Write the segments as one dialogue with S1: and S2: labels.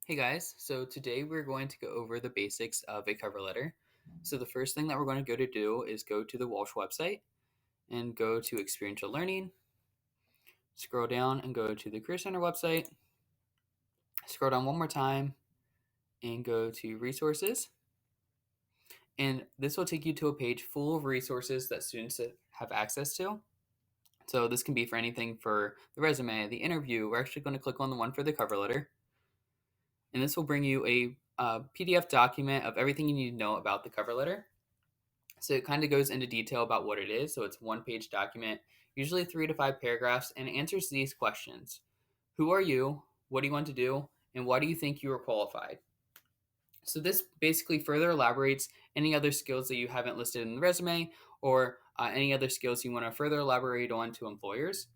S1: Hey guys, so today we're going to go over the basics of a cover letter. So the first thing that we're going to go to do is go to the Walsh website and go to experiential learning, scroll down and go to the Career Center website, scroll down one more time and go to resources. And this will take you to a page full of resources that students have access to. So this can be for anything for the resume, the interview. We're actually going to click on the one for the cover letter. And this will bring you a PDF document of everything you need to know about the cover letter. So it kind of goes into detail about what it is. So it's one-page document, usually 3 to 5 paragraphs, and it answers these questions. Who are you? What do you want to do? And why do you think you are qualified? So this basically further elaborates any other skills that you haven't listed in the resume or any other skills you want to further elaborate on to employers.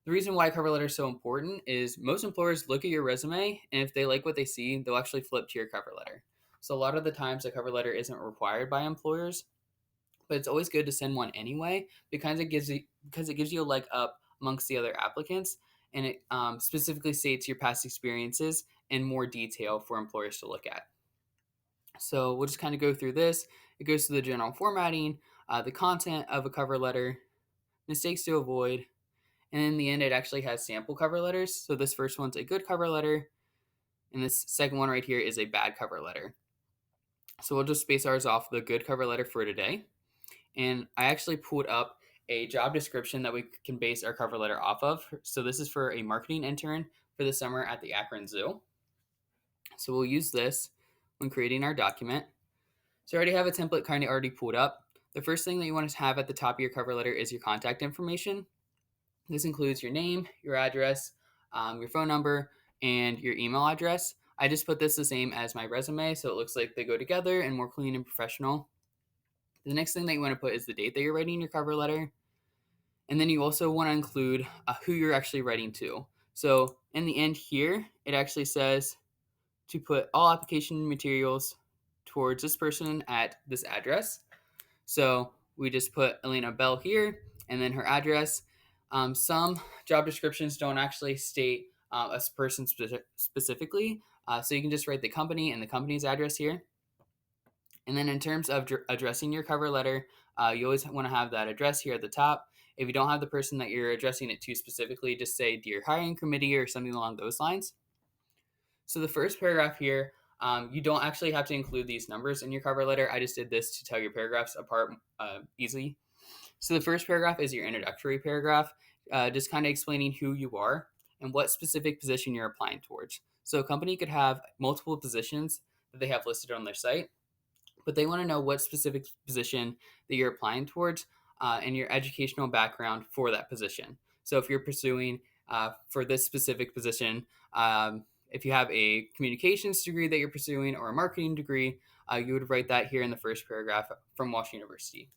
S1: The reason why cover letter is so important is most employers look at your resume, and if they like what they see, they'll actually flip to your cover letter. So a lot of the times a cover letter isn't required by employers, but it's always good to send one anyway because it gives you a leg up amongst the other applicants, and it specifically states your past experiences in more detail for employers to look at. So we'll just kind of go through this. It goes through the general formatting, the content of a cover letter, mistakes to avoid, and in the end, it actually has sample cover letters. So this first one's a good cover letter, and this second one right here is a bad cover letter. So we'll just base ours off the good cover letter for today. And I actually pulled up a job description that we can base our cover letter off of. So this is for a marketing intern for the summer at the Akron Zoo. So we'll use this when creating our document. So I already have a template kind of already pulled up. The first thing that you want to have at the top of your cover letter is your contact information. This includes your name, your address, your phone number, and your email address. I just put this the same as my resume, so it looks like they go together and more clean and professional. The next thing that you want to put is the date that you're writing your cover letter. And then you also want to include who you're actually writing to. So in the end here, it actually says to put all application materials towards this person at this address. So we just put Elena Bell here and then her address. Some job descriptions don't actually state a person specifically. So you can just write the company and the company's address here. And then in terms of addressing your cover letter, you always want to have that address here at the top. If you don't have the person that you're addressing it to specifically, just say Dear Hiring Committee or something along those lines. So the first paragraph here, you don't actually have to include these numbers in your cover letter. I just did this to tell your paragraphs apart easily. So the first paragraph is your introductory paragraph, just kind of explaining who you are and what specific position you're applying towards. So a company could have multiple positions that they have listed on their site, but they want to know what specific position that you're applying towards and your educational background for that position. So if you're pursuing for this specific position, if you have a communications degree that you're pursuing or a marketing degree, you would write that here in the first paragraph from Walsh University.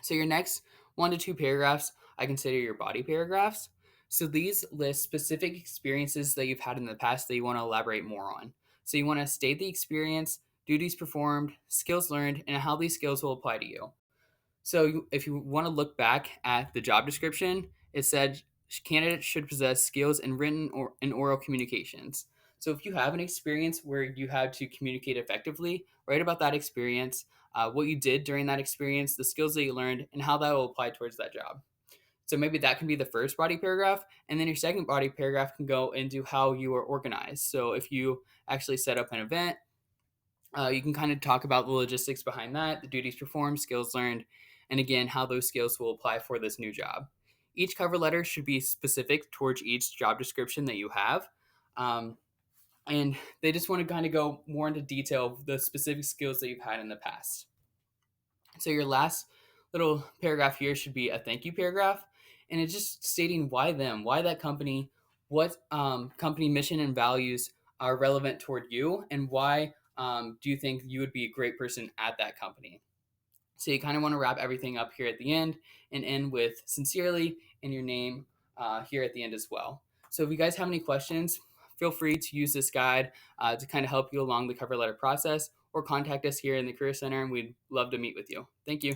S1: So your next 1 to 2 paragraphs, I consider your body paragraphs. So these list specific experiences that you've had in the past that you want to elaborate more on. So you want to state the experience, duties performed, skills learned, and how these skills will apply to you. So if you want to look back at the job description, it said candidates should possess skills in written or in oral communications. So if you have an experience where you had to communicate effectively, write about that experience, what you did during that experience, the skills that you learned, and how that will apply towards that job. So maybe that can be the first body paragraph, and then your second body paragraph can go into how you are organized. So if you actually set up an event, you can kind of talk about the logistics behind that, the duties performed, skills learned, and again, how those skills will apply for this new job. Each cover letter should be specific towards each job description that you have. And they just want to kind of go more into detail of the specific skills that you've had in the past. So your last little paragraph here should be a thank you paragraph, and it's just stating why them, why that company, what company mission and values are relevant toward you, and why do you think you would be a great person at that company. So you kind of want to wrap everything up here at the end and end with sincerely and your name here at the end as well. So if you guys have any questions, feel free to use this guide to kind of help you along the cover letter process or contact us here in the Career Center, and we'd love to meet with you. Thank you.